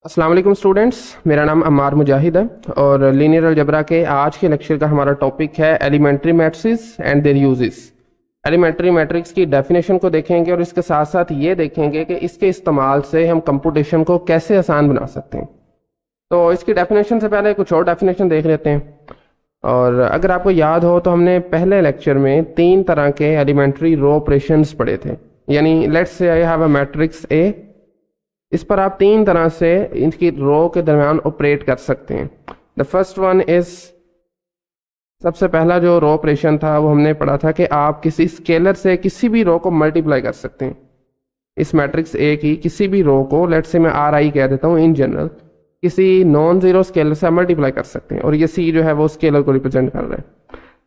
अस्सलाम वालेकुम स्टूडेंट्स, मेरा नाम अम्मार मुजाहिद है और लीनियर अलजबरा के आज के लेक्चर का हमारा टॉपिक है elementary matrix and their uses. Elementary matrix की डेफिनेशन को देखेंगे और इसके साथ साथ ये देखेंगे कि इसके इस्तेमाल से हम कंप्यूटेशन को कैसे आसान बना सकते हैं। तो इसकी डेफिनेशन से पहले कुछ और डेफिनेशन देख लेते हैं। और अगर आपको याद हो तो हमने पहले लेक्चर में 3 तरह के एलिमेंट्री रो ऑपरेशंस पढ़े थे। यानी let's say I have a matrix A, इस पर आप 3 तरह से इनकी रो के दरमियान ऑपरेट कर सकते हैं। द फर्स्ट वन इज, सबसे पहला जो रो ऑपरेशन था वो हमने पढ़ा था कि आप किसी स्केलर से किसी भी रो को मल्टीप्लाई कर सकते हैं। इस मैट्रिक्स ए की किसी भी रो को, लेट्स से मैं आर आई कह देता हूँ इन जनरल, किसी नॉन जीरो स्केलर से मल्टीप्लाई कर सकते हैं और ये सी जो है वो स्केलर को रिप्रेजेंट कर रहा है।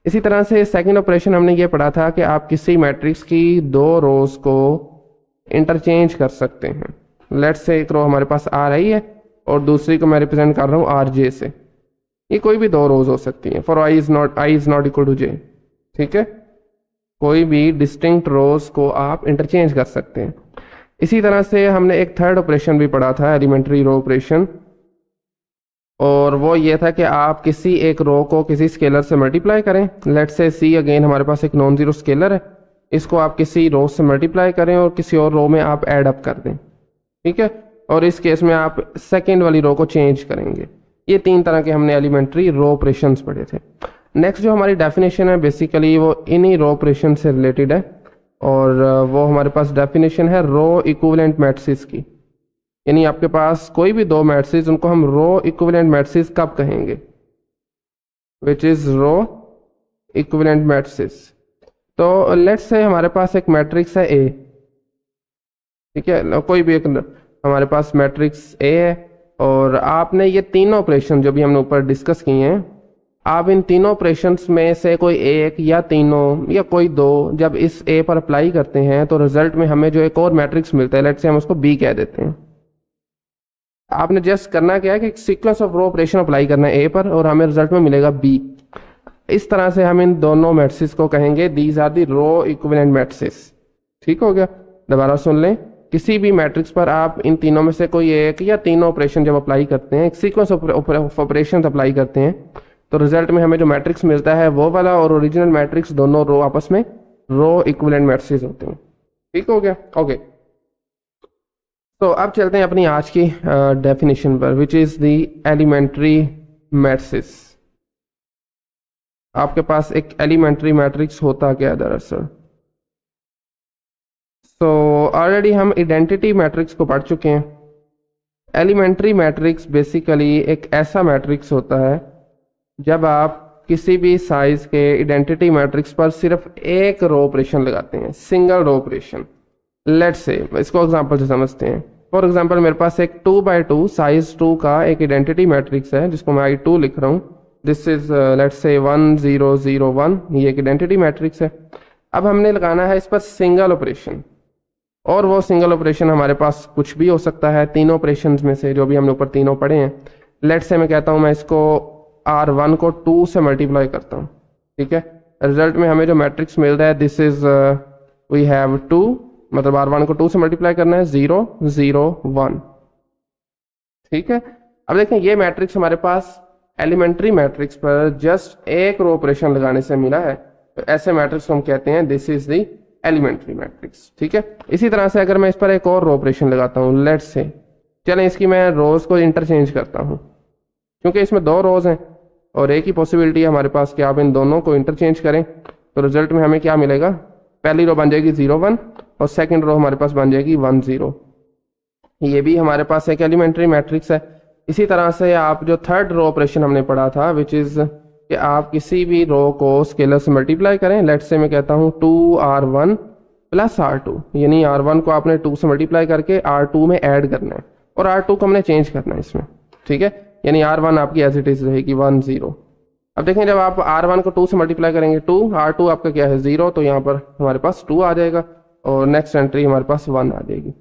इसी तरह से सेकेंड ऑपरेशन हमने ये पढ़ा था कि आप किसी मैट्रिक्स की 2 रोज को इंटरचेंज कर सकते हैं। लेट्स से एक रो हमारे पास आर आई है और दूसरी को मैं रिप्रेजेंट कर रहा हूँ आर जे से। ये कोई भी 2 रोज हो सकती हैं। For I is not equal to J, ठीक है, कोई भी डिस्टिंक्ट रोज को आप इंटरचेंज कर सकते हैं। इसी तरह से हमने एक थर्ड ऑपरेशन भी पढ़ा था, एलिमेंट्री रो ऑपरेशन, और वो ये था कि आप किसी एक रो को किसी स्केलर से मल्टीप्लाई करें। लेट्स से सी अगेन हमारे पास एक नॉन जीरो स्केलर है, इसको आप किसी रो से मल्टीप्लाई करें और किसी और रो में आप ऐड अप कर दें, ठीक है, और इस केस में आप सेकेंड वाली रो को चेंज करेंगे। ये 3 तरह के हमने एलिमेंट्री रो ऑपरेशंस पढ़े थे। नेक्स्ट जो हमारी डेफिनेशन है बेसिकली वो इन्हीं रो ऑपरेशन से रिलेटेड है और वो हमारे पास डेफिनेशन है रो इक्विवेलेंट मैट्रिक्स की। यानी आपके पास कोई भी 2 मैट्रिक्स, उनको हम रो इक्विवेलेंट मैट्रिक्स कब कहेंगे, which is row equivalent matrix. तो लेट्स से हमारे पास एक मैट्रिक्स है ए, ठीक है, कोई भी एक हमारे पास मैट्रिक्स ए है और आपने ये तीनों ऑपरेशन जो भी हमने ऊपर डिस्कस किए हैं, आप इन तीनों ऑपरेशंस में से कोई एक या तीनों या कोई 2 जब इस ए पर अप्लाई करते हैं तो रिजल्ट में हमें जो एक और मैट्रिक्स मिलता है, लेट्स से हम उसको बी कह देते हैं। आपने जस्ट करना क्या है कि sequence of row operation apply करना है ए पर और हमें रिजल्ट में मिलेगा बी। इस तरह से हम इन दोनों मैट्रिक्स को कहेंगे these are the row equivalent matrix. ठीक हो गया, दोबारा सुन लें, किसी भी मैट्रिक्स पर आप इन तीनों में से कोई एक या तीनों ऑपरेशन जब अप्लाई करते हैं, एक सीक्वेंस ऑफ ऑपरेशन अप्लाई करते हैं, तो रिजल्ट में हमें जो मैट्रिक्स मिलता है वो वाला और ओरिजिनल मैट्रिक्स दोनों रो आपस में रो इक्विवेलेंट मैट्रिक्स होते हैं। ठीक हो गया, ओके। तो अब चलते हैं अपनी आज की डेफिनेशन पर, which is the elementary matrix. आपके पास एक एलिमेंट्री मैट्रिक्स होता क्या है दरअसल। तो ऑलरेडी हम आइडेंटिटी मैट्रिक्स को पढ़ चुके हैं। एलिमेंट्री मैट्रिक्स बेसिकली एक ऐसा मैट्रिक्स होता है जब आप किसी भी साइज के आइडेंटिटी मैट्रिक्स पर सिर्फ एक रो ऑपरेशन लगाते हैं, single row operation. Let's say इसको एग्जांपल से समझते हैं। फॉर एग्जांपल मेरे पास एक 2x2 साइज 2 का एक आइडेंटिटी मैट्रिक्स है जिसको मैं I2 लिख रहा हूँ। दिस इज लेट्स से 1 0 0 1, ये एक आइडेंटिटी मैट्रिक्स है। अब हमने लगाना है इस पर सिंगल ऑपरेशन, और वो सिंगल ऑपरेशन हमारे पास कुछ भी हो सकता है तीनों ऑपरेशंस में से जो भी हमने ऊपर तीनों पढ़े हैं। लेट्स से मैं कहता हूँ मैं इसको R1 को 2 से मल्टीप्लाई करता हूँ, ठीक है, रिजल्ट में हमें जो मैट्रिक्स मिल रहा है दिस इज वी हैव 2, मतलब R1 को 2 से मल्टीप्लाई करना है 0 0 1, ठीक है। अब देखें ये मैट्रिक्स हमारे पास एलिमेंट्री मैट्रिक्स पर जस्ट एक रो ऑपरेशन लगाने से मिला है, तो ऐसे मैट्रिक्स को हम कहते हैं this is the elementary matrix, ठीक है। इसी तरह से अगर मैं इस पर एक और रो ऑपरेशन लगाता हूँ, लेट्स से चलें इसकी मैं रोज को इंटरचेंज करता हूँ, क्योंकि इसमें 2 रोज हैं और एक ही पॉसिबिलिटी है हमारे पास कि आप इन दोनों को इंटरचेंज करें, तो रिजल्ट में हमें क्या मिलेगा, पहली रो बन जाएगी 0 1 और सेकंड रो हमारे पास बन जाएगी 1 0। ये भी हमारे पास एक एलिमेंट्री मैट्रिक्स है। इसी तरह से आप जो थर्ड रो ऑपरेशन हमने पढ़ा था, विच इज कि आप किसी भी रो को स्केलर से मल्टीप्लाई करें। लेट्स से मैं कहता हूँ 2R1 प्लस R2, यानी R1 को आपने 2 से मल्टीप्लाई करके R2 में ऐड करना है और R2 को हमने चेंज करना है इसमें, ठीक है, यानी R1 आपकी एज इट इज रहेगी 1 0। अब देखें जब आप R1 को 2 से मल्टीप्लाई करेंगे 2, R2 आपका क्या है 0, तो यहाँ पर हमारे पास 2 आ जाएगा और नेक्स्ट एंट्री हमारे पास 1 आ जाएगी।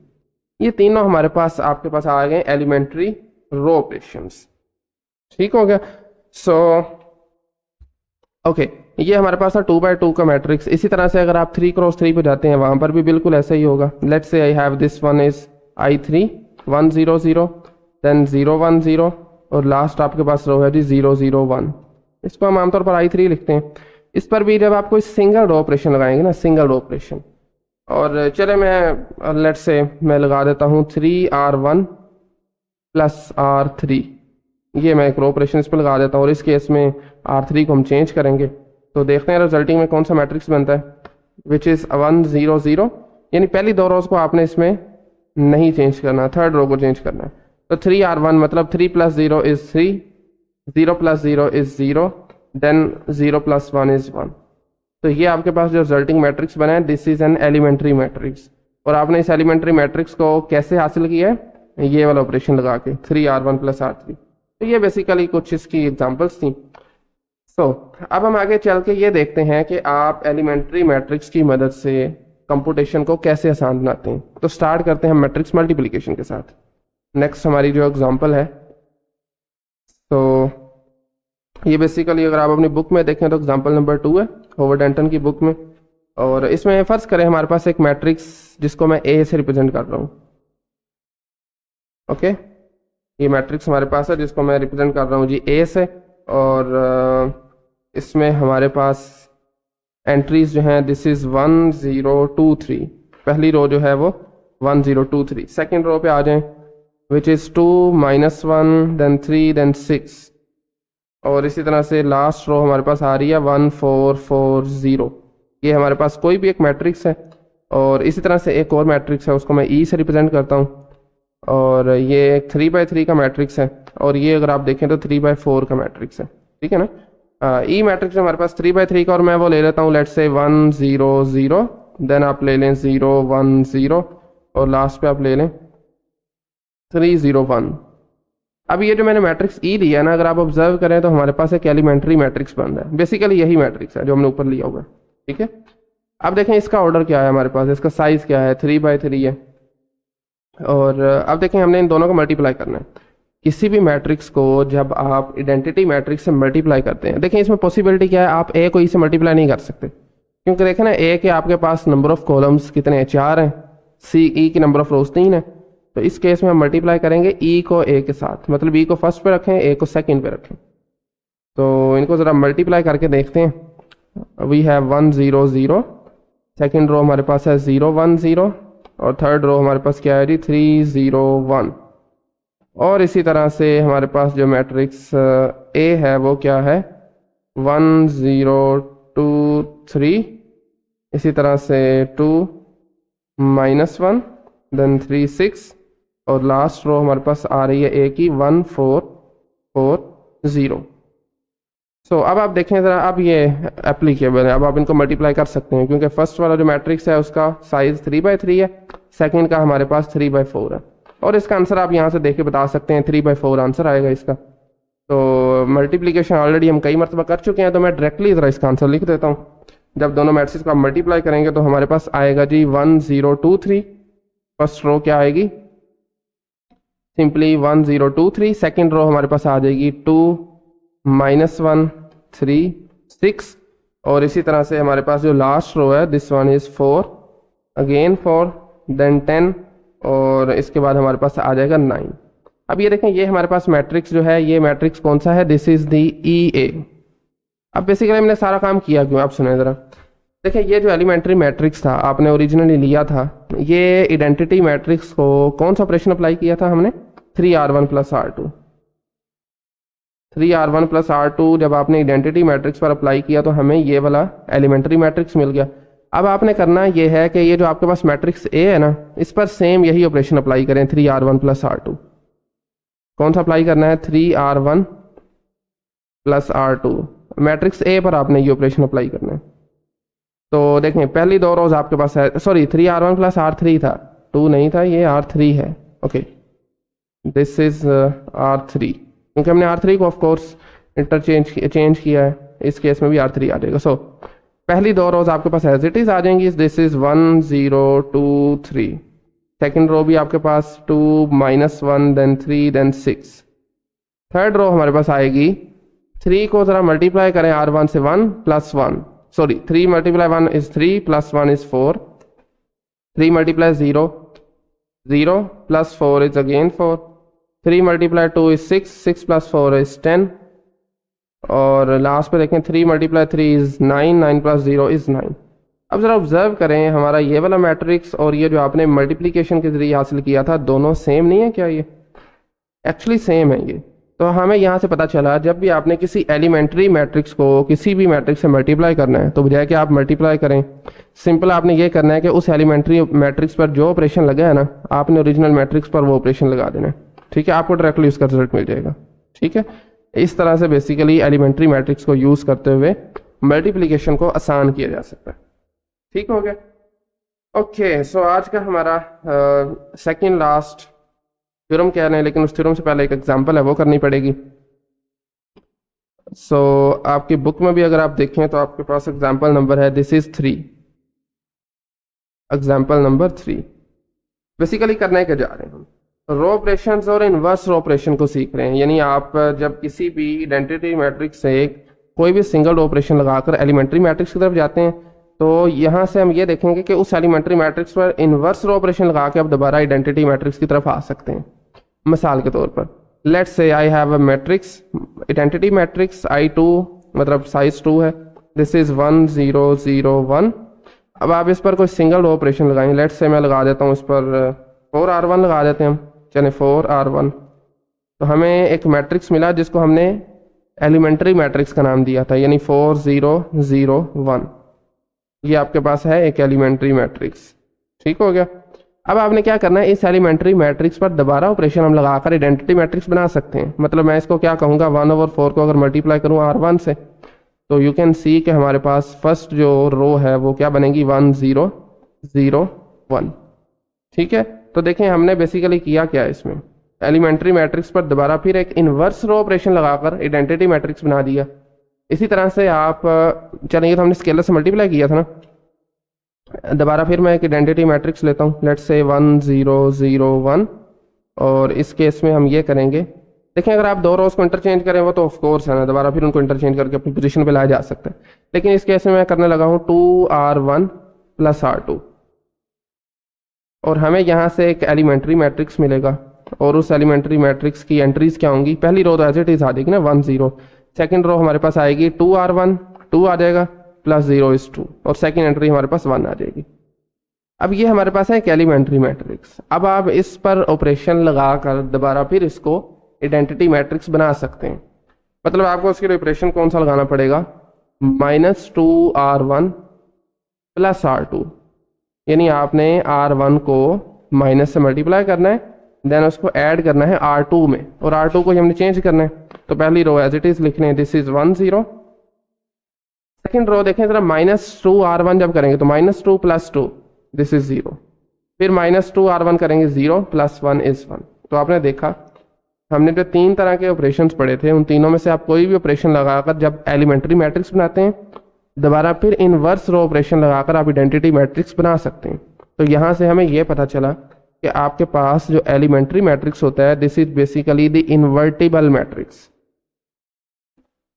ये तीनों हमारे पास आपके पास आ गए एलिमेंट्री रो ऑपरेशंस। ठीक हो गया, सो ओके, ये हमारे पास था 2x2 का मैट्रिक्स। इसी तरह से अगर आप 3x3 पे जाते हैं वहां पर भी बिल्कुल ऐसा ही होगा। Let's say I have this one is I3 1 0 0, then 0 1 0 और लास्ट आपके पास रो है जी 0 0 1। इसको हम आमतौर पर I3 लिखते हैं। इस पर भी जब आप कोई सिंगल रो ऑपरेशन लगाएंगे ना, सिंगल रो ऑपरेशन, और चले मैं लेट से मैं लगा देता हूँ 3R1 प्लस R3, ये मैं एक रो ऑपरेशन इस पर लगा देता हूँ और इस केस में R3 को हम चेंज करेंगे तो देखते हैं रिजल्टिंग में कौन सा मैट्रिक्स बनता है, विच इज़ 1 0 0। यानी पहली दो रोज को आपने इसमें नहीं चेंज करना, थर्ड रो को चेंज करना है। तो 3R1 मतलब 3 + 0 इज 3, 0 + 0 इज 0, देन 0 + 1 इज 1। तो ये आपके पास जो रिजल्टिंग मैट्रिक्स बना है, this is an elementary matrix. और आपने इस एलिमेंट्री मैट्रिक्स को कैसे हासिल किया है, ये वाला ऑपरेशन लगा के 3R1 + R3। तो ये बेसिकली कुछ इसकी एग्जांपल्स थी। अब हम आगे चल के ये देखते हैं कि आप एलिमेंट्री मैट्रिक्स की मदद से कंप्यूटेशन को कैसे आसान बनाते हैं। तो स्टार्ट करते हैं हम मैट्रिक्स मल्टीप्लिकेशन के साथ। नेक्स्ट हमारी जो एग्जांपल है, तो ये बेसिकली अगर आप अपनी बुक में देखें तो एग्जांपल नंबर 2 है, होवर्ड डेंटन की बुक में। और इसमें फर्ज करें हमारे पास एक मैट्रिक्स जिसको मैं ए से रिप्रेजेंट कर रहा हूँ। ओके, ये मैट्रिक्स हमारे पास है जिसको मैं रिप्रेजेंट कर रहा हूँ जी ए से, और इसमें हमारे पास एंट्रीज जो हैं, दिस इज 1 0 2 3। पहली रो जो है वो 1 0 2 3। सेकेंड रो पे आ जाएं, विच इज 2 -1 देन 3 देन 6। और इसी तरह से लास्ट रो हमारे पास आ रही है 1 4 4 0। ये हमारे पास कोई भी एक मैट्रिक्स है। और इसी तरह से एक और मैट्रिक्स है, उसको मैं ई से रिप्रेजेंट करता हूँ, और ये 3/3 का मैट्रिक्स है। और ये अगर आप देखें तो 3/4 का मैट्रिक्स है, ठीक है ना। ई मैट्रिक्स हमारे पास 3/3 का, और मैं वो ले लेता हूँ लेट्स से 1 0 0, देन आप ले लें 0 1 0, और लास्ट पे आप ले लें 3 0 1। अब ये जो मैंने मैट्रिक्स ई लिया ना, अगर आप ऑब्जर्व करें तो हमारे पास एक एलिमेंट्री मैट्रिक्स बन रहा है। बेसिकली यही मैट्रिक्स है जो हमने ऊपर लिया हुआ है, ठीक है। अब देखें इसका ऑर्डर क्या है हमारे पास, इसका साइज क्या है, 3/3 है। और अब देखें हमने इन दोनों को मल्टीप्लाई करना है। किसी भी मैट्रिक्स को जब आप आइडेंटिटी मैट्रिक्स से मल्टीप्लाई करते हैं, देखें इसमें पॉसिबिलिटी क्या है, आप ए को ई से मल्टीप्लाई नहीं कर सकते, क्योंकि देखें ना ए के आपके पास नंबर ऑफ कॉलम्स कितने हैं, 4 हैं, सी ई की नंबर ऑफ रोज 3 है। तो इस केस में हम मल्टीप्लाई करेंगे ई को ए के साथ, मतलब ई को फर्स्ट पे रखें, ए को सेकंड पे रखें। तो इनको ज़रा मल्टीप्लाई करके देखते हैं। वी हैव 1 0 0, सेकेंड रो हमारे पास है 0 1 0, और थर्ड रो हमारे पास क्या है जी 3 0 1। और इसी तरह से हमारे पास जो मैट्रिक्स ए है वो क्या है 1 0 2 3, इसी तरह से 2 -1 देन 3 6, और लास्ट रो हमारे पास आ रही है ए की 1 4 4 0। सो अब आप देखें ज़रा, अब ये एप्लीकेबल है, अब आप इनको मल्टीप्लाई कर सकते हैं, क्योंकि फर्स्ट वाला जो मैट्रिक्स है उसका साइज 3/3 है, सेकंड का हमारे पास 3/4 है। और इसका आंसर आप यहाँ से देख के बता सकते हैं, 3/4 आंसर आएगा इसका। तो मल्टीप्लिकेशन ऑलरेडी हम कई मरतबा कर चुके हैं, तो मैं डायरेक्टली ज़रा इसका आंसर लिख देता हूँ। जब दोनों मैट्रिक्स को आप मल्टीप्लाई करेंगे तो हमारे पास आएगा जी 1 0 2 3। फर्स्ट रो क्या आएगी, सिंपली 1 0 2 3। सेकेंड रो हमारे पास आ जाएगी 2 -1 3 6, और इसी तरह से हमारे पास जो लास्ट रो है this one is 4 again 4 then 10, और इसके बाद हमारे पास आ जाएगा 9। अब ये देखें, ये हमारे पास मैट्रिक्स जो है, ये मैट्रिक्स कौन सा है, दिस इज दी ई ए। अब बेसिकली हमने सारा काम किया क्यों, आप सुने ज़रा। देखिए ये जो एलिमेंट्री मैट्रिक्स था आपने ओरिजिनली लिया था, ये आइडेंटिटी मैट्रिक्स को कौन सा ऑपरेशन अप्लाई किया था हमने, 3R1 + R2। 3R1 + R2 जब आपने आइडेंटिटी मैट्रिक्स पर अप्लाई किया तो हमें ये वाला एलिमेंट्री मैट्रिक्स मिल गया। अब आपने करना ये है कि ये जो आपके पास मैट्रिक्स ए है ना, इस पर सेम यही ऑपरेशन अप्लाई करें, 3R1 + R2। कौन सा अप्लाई करना है, 3R1 + R2। मैट्रिक्स ए पर आपने ये ऑपरेशन अप्लाई करना है। तो देखें पहली दो रोज आपके पास है, सॉरी 3R1 + R3 था, 2 नहीं था, ये R3 है। ओके, दिस इज R3, क्योंकि हमने R3 को ऑफकोर्स चेंज किया है, इस केस में भी R3 आ जाएगा। सो पहली दो रोज आपके पास एज इट इज आ जाएंगी, दिस इज 1 0 2 3। सेकेंड रो भी आपके पास 2 -1 देन 3 देन 6। थर्ड रो हमारे पास आएगी, 3 को ज़रा मल्टीप्लाई करें R1 से 1 + 1, sorry 3 × 1 is 3 + 1 is 4, 3 × 0 0 + 4 is again 4, 3 multiply 2 is 6, 6 plus 4 is 10, और लास्ट पे देखें 3 मल्टीप्लाई 3 इज 9, 9 प्लस 0 इज 9। अब ज़रा ऑब्जर्व करें हमारा ये वाला मैट्रिक्स और ये जो आपने मल्टीप्लिकेशन के जरिए हासिल किया था, दोनों सेम नहीं है क्या? ये एक्चुअली सेम है ये। तो हमें यहाँ से पता चला जब भी आपने किसी एलिमेंट्री मैट्रिक्स को किसी भी मैट्रिक्स से मल्टीप्लाई करना है तो बजाय कि आप मल्टीप्लाई करें, सिंपल आपने ये करना है कि उस एलिमेंट्री मैट्रिक्स पर जो ऑपरेशन लगा है ना, आपने ओरिजिनल मैट्रिक्स पर वो ऑपरेशन लगा देना है। ठीक है, आपको डायरेक्टली उसका रिजल्ट मिल जाएगा। ठीक है, इस तरह से बेसिकली एलिमेंट्री मैट्रिक्स को यूज़ करते हुए मल्टीप्लिकेशन को आसान किया जा सकता है। ठीक हो गया? ओके, सो आज का हमारा सेकेंड लास्ट थ्योरम क्या है, लेकिन उस थ्योरम से पहले एक एग्जांपल है वो करनी पड़ेगी। सो आपकी बुक में भी अगर आप देखें तो आपके पास एग्जांपल नंबर है, this is 3, example number 3। Basically करने के जा रहे हैं हम रो ऑपरेशंस और इनवर्स रो ऑपरेशन को सीख रहे हैं। यानी आप जब किसी भी आइडेंटिटी मैट्रिक्स से कोई भी सिंगल रो ऑपरेशन लगाकर एलिमेंट्री मैट्रिक्स की तरफ जाते हैं तो यहाँ से हम ये देखेंगे कि उस एलिमेंट्री मैट्रिक्स पर इनवर्स रो ऑपरेशन लगा के आप दोबारा आइडेंटिटी मैट्रिक्स की तरफ आ सकते हैं। मिसाल के तौर पर let's say I have a matrix, identity matrix I2 मतलब साइज 2 है, दिस इज 1 0 0 1। अब आप इस पर कोई सिंगल रो ऑपरेशन लगाएंगे, लेट्स से मैं लगा देता हूँ इस पर 4R1 लगा देते हैं हम, चले 4R1। तो हमें एक मैट्रिक्स मिला जिसको हमने एलिमेंट्री मैट्रिक्स का नाम दिया था, यानी 4 0 0 1। ये आपके पास है एक एलिमेंट्री मैट्रिक्स। ठीक हो गया? अब आपने क्या करना है, इस एलिमेंट्री मैट्रिक्स पर दोबारा ऑपरेशन हम लगाकर आइडेंटिटी मैट्रिक्स बना सकते हैं। मतलब मैं इसको क्या कहूँगा, 1/4 को अगर मल्टीप्लाई करूँ R1 से तो यू कैन सी कि हमारे पास फर्स्ट जो रो है वो क्या बनेगी, 1 0 0 1। ठीक है, तो देखें हमने बेसिकली किया क्या है, इसमें एलिमेंट्री मैट्रिक्स पर दोबारा फिर एक इनवर्स रो ऑपरेशन लगाकर आइडेंटिटी मैट्रिक्स बना दिया। इसी तरह से आप चलिए, ये तो हमने स्केलर से मल्टीप्लाई किया था ना, दोबारा फिर मैं एक आइडेंटिटी मैट्रिक्स लेता हूँ, लेट्स से 1 0 0 1। और इस केस में हम ये करेंगे, देखें अगर आप दो रोज को इंटरचेंज करें वो तो ऑफ कोर्स है ना, दोबारा फिर उनको इंटरचेंज करके अपनी पोजीशन पे लाया जा सकता है। लेकिन इस केस में मैं करने लगा हूँ 2R1 + R2, और हमें यहाँ से एक एलिमेंट्री मैट्रिक्स मिलेगा और उस एलिमेंट्री मैट्रिक्स की एंट्रीज क्या होंगी, पहली रो तो एज इट इज आ जाएगी ना 1 0, सेकेंड रो हमारे पास आएगी 2R1 2 आ जाएगा प्लस 0 इज 2, और सेकेंड एंट्री हमारे पास 1 आ जाएगी। अब ये हमारे पास है एक एलिमेंट्री मैट्रिक्स। अब आप इस पर ऑपरेशन लगाकर दोबारा फिर इसको आइडेंटिटी मैट्रिक्स बना सकते हैं। मतलब आपको उसके लिए ऑपरेशन कौन सा लगाना पड़ेगा, -2R1 + R2, यानी आपने R1 को माइनस से मल्टीप्लाई करना है, देन उसको ऐड करना है R2 में, और R2 को हमने चेंज करना है। तो पहली रो एज इट इज लिखने हैं, दिस इज 1 0। सेकेंड रो देखें जरा, -2R1 जब करेंगे तो -2 + 2 दिस इज 0, फिर -2R1 करेंगे 0 + 1 इज 1। तो आपने देखा हमने जो 3 तरह के ऑपरेशंस पढ़े थे उन तीनों में से आप कोई भी ऑपरेशन लगाकर जब एलिमेंट्री मैट्रिक्स बनाते हैं, दोबारा फिर इनवर्स रो ऑपरेशन लगाकर आप आइडेंटिटी मैट्रिक्स बना सकते हैं। तो यहाँ से हमें यह पता चला कि आपके पास जो एलिमेंट्री मैट्रिक्स होता है, this is basically the invertible matrix.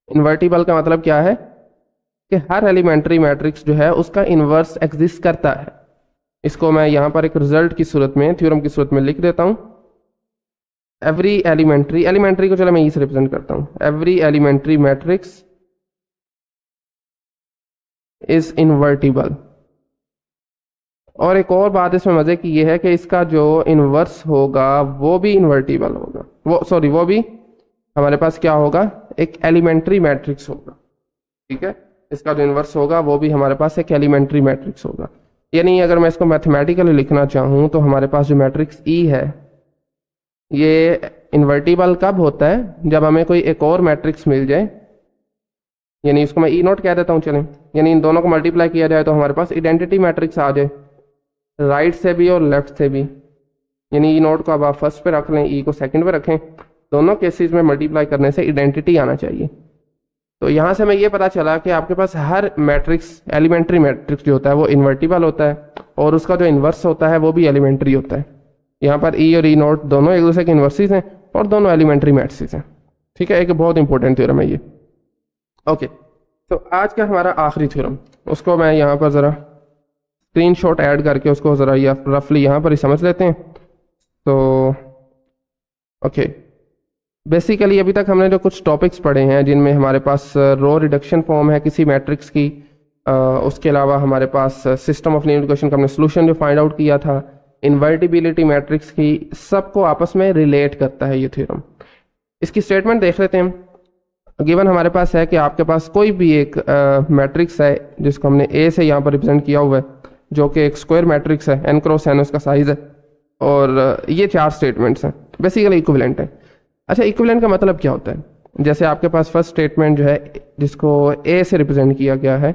Invertible का मतलब क्या है कि हर एलिमेंट्री मैट्रिक्स जो है उसका इन्वर्स एग्जिस्ट करता है। इसको मैं यहाँ पर एक रिजल्ट की सूरत में, थ्योरम की सूरत में लिख देता हूँ। एवरी एलिमेंट्री को चलो मैं इसे रिप्रेजेंट करता हूँ, every elementary matrix is invertible. और एक और बात इसमें मजे की ये है कि इसका जो इन्वर्स होगा वो भी इन्वर्टिबल होगा, वो भी हमारे पास क्या होगा, एक एलिमेंट्री मैट्रिक्स होगा। ठीक है, इसका जो इन्वर्स होगा वो भी हमारे पास एक एलिमेंट्री मैट्रिक्स होगा। यानी अगर मैं इसको मैथमेटिकली लिखना चाहूँ तो हमारे पास जो मैट्रिक्स E है ये इन्वर्टिबल कब होता है, जब हमें कोई एक और मैट्रिक्स मिल जाए, यानी इसको मैं E0 कह देता हूँ चलें, यानी इन दोनों को मल्टीप्लाई किया जाए तो हमारे पास आइडेंटिटी मैट्रिक्स आ जाए, राइट से भी और लेफ्ट से भी। यानी E0 को अब आप फर्स्ट पे रख लें, E को सेकंड पे रखें, दोनों केसेस में मल्टीप्लाई करने से आइडेंटिटी आना चाहिए। तो यहाँ से हमें ये पता चला कि आपके पास हर मैट्रिक्स, एलिमेंट्री मैट्रिक्स जो होता है वो इन्वर्टिबल होता है, और उसका जो इन्वर्स होता है वो भी एलिमेंट्री होता है। यहाँ पर E और E0 दोनों एक दूसरे के इन्वर्सिस हैं और दोनों एलिमेंट्री मैट्रिक्स हैं। ठीक है, एक बहुत इंपॉर्टेंट थ्योरम है ये। ओके, तो आज का हमारा आखिरी थ्योरम, उसको मैं यहाँ पर ज़रा स्क्रीनशॉट ऐड करके उसको ज़रा या रफली यहाँ पर ही समझ लेते हैं। तो ओके, बेसिकली अभी तक हमने जो कुछ टॉपिक्स पढ़े हैं जिनमें हमारे पास रो रिडक्शन फॉर्म है किसी मैट्रिक्स की, उसके अलावा हमारे पास सिस्टम ऑफ लीनियर इक्वेशन का हमने सोल्यूशन जो फाइंड आउट किया था, इन्वर्टिबिलिटी मैट्रिक्स की, सबको आपस में रिलेट करता है ये थ्योरम। इसकी स्टेटमेंट देख लेते हैं। गिवन हमारे पास है कि आपके पास कोई भी एक मैट्रिक्स है जिसको हमने ए से यहाँ पर रिप्रेजेंट किया हुआ है, जो कि एक स्क्वायर मैट्रिक्स है, n क्रॉस n उसका साइज है, और ये 4 स्टेटमेंट्स हैं, बेसिकली इक्विवेलेंट है। अच्छा, इक्विवेलेंट का मतलब क्या होता है? जैसे आपके पास फर्स्ट स्टेटमेंट जो है जिसको ए से रिप्रेजेंट किया गया है,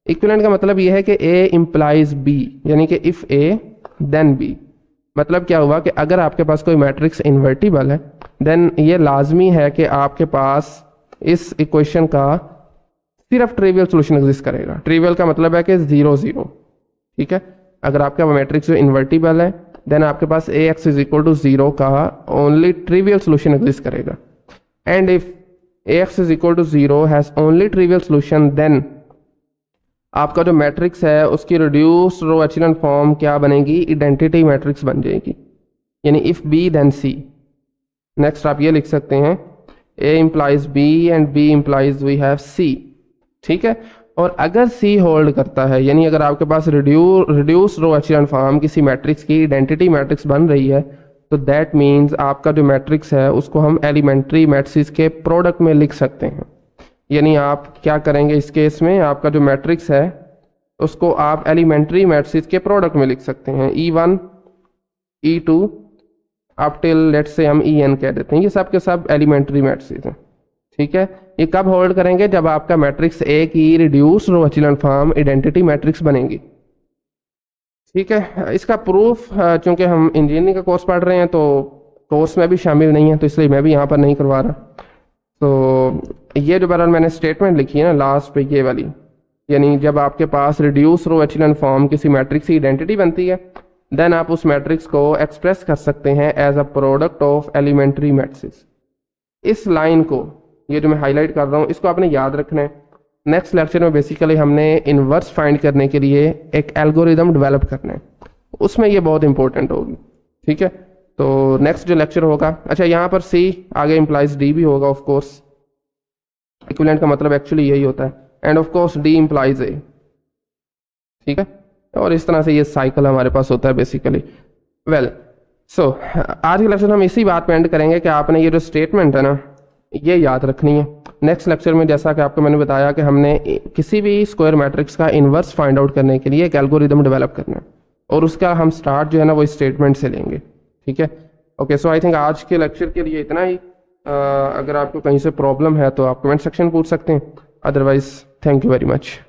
इक्विवेलेंट का मतलब ये है कि ए इम्प्लाइज बी, यानी कि इफ ए देन बी। मतलब क्या हुआ कि अगर आपके पास कोई मैट्रिक्स इन्वर्टिबल है देन ये लाजमी है कि आपके पास इस इक्वेशन का सिर्फ ट्रिवियल सॉल्यूशन एग्जिस्ट करेगा। ट्रिवियल का मतलब है कि 0 0, ठीक है। अगर आपका मैट्रिक्स जो इन्वर्टिबल है देन आपके पास ax इज इक्वल टू 0 का ओनली ट्रिवियल सॉल्यूशन एग्जिस्ट करेगा। And if ax is equal to 0 has only trivial solution, then आपका जो मैट्रिक्स है उसकी रिड्यूस्ड रो एचेलॉन फॉर्म क्या बनेगी? आइडेंटिटी मैट्रिक्स बन जाएगी, यानी if B then C. Next आप ये लिख सकते हैं A implies B and B implies we have C, ठीक है। और अगर C होल्ड करता है, यानी अगर आपके पास रिड्यूस रो एचेलॉन फॉर्म किसी मैट्रिक्स की आइडेंटिटी मैट्रिक्स बन रही है, तो दैट मीन्स आपका जो मैट्रिक्स है उसको हम एलिमेंट्री मैट्रिक्स के प्रोडक्ट में लिख सकते हैं। यानी आप क्या करेंगे इस केस में, आपका जो मैट्रिक्स है उसको आप एलिमेंट्री मैट्रिक्स के प्रोडक्ट में लिख सकते हैं, E1 E2 up till let's say हम En कह देते हैं। ये सब के सब एलिमेंट्री मैट्रिक्स हैं, ठीक है। ये कब होल्ड करेंगे? जब आपका मैट्रिक्स ए की रिड्यूस रो एचेलॉन फॉर्म आइडेंटिटी मैट्रिक्स बनेगी, ठीक है। इसका प्रूफ चूंकि हम इंजीनियरिंग का कोर्स पढ़ रहे हैं तो कोर्स में भी शामिल नहीं है, तो इसलिए मैं भी यहाँ पर नहीं करवा रहा। तो ये जो बहरहाल मैंने स्टेटमेंट लिखी है ना लास्ट पे, ये वाली, यानी जब आपके पास रिड्यूस रो एचेलॉन फॉर्म किसी मैट्रिक्स की आइडेंटिटी बनती है देन आप उस मैट्रिक्स को एक्सप्रेस कर सकते हैं as a product of elementary matrix. इस लाइन को, ये जो मैं हाईलाइट कर रहा हूँ, इसको आपने याद रखना है। नेक्स्ट लेक्चर में बेसिकली हमने इनवर्स फाइंड करने के लिए एक एल्गोरिदम डेवलप करना है, उसमें ये बहुत इंपॉर्टेंट होगी, ठीक है। तो नेक्स्ट जो लेक्चर होगा, अच्छा यहाँ पर C आगे इम्प्लाइज D भी होगा ऑफ कोर्स, इक्विवेलेंट का मतलब एक्चुअली यही होता है, end of course D implies A, ठीक है। और इस तरह से ये साइकिल हमारे पास होता है बेसिकली। वेल सो आज के लेक्चर हम इसी बात पे एंड करेंगे कि आपने ये जो स्टेटमेंट है ना ये याद रखनी है। नेक्स्ट लेक्चर में जैसा कि आपको मैंने बताया कि हमने किसी भी स्क्वायर मैट्रिक्स का इन्वर्स फाइंड आउट करने के लिए एक एल्गोरिदम डेवलप करना है, और उसका हम स्टार्ट जो है ना वो स्टेटमेंट से लेंगे, ठीक है। ओके, सो आई थिंक आज के लेक्चर के लिए इतना ही। अगर आपको कहीं से प्रॉब्लम है तो आप कमेंट सेक्शन पूछ सकते हैं, otherwise thank you very much.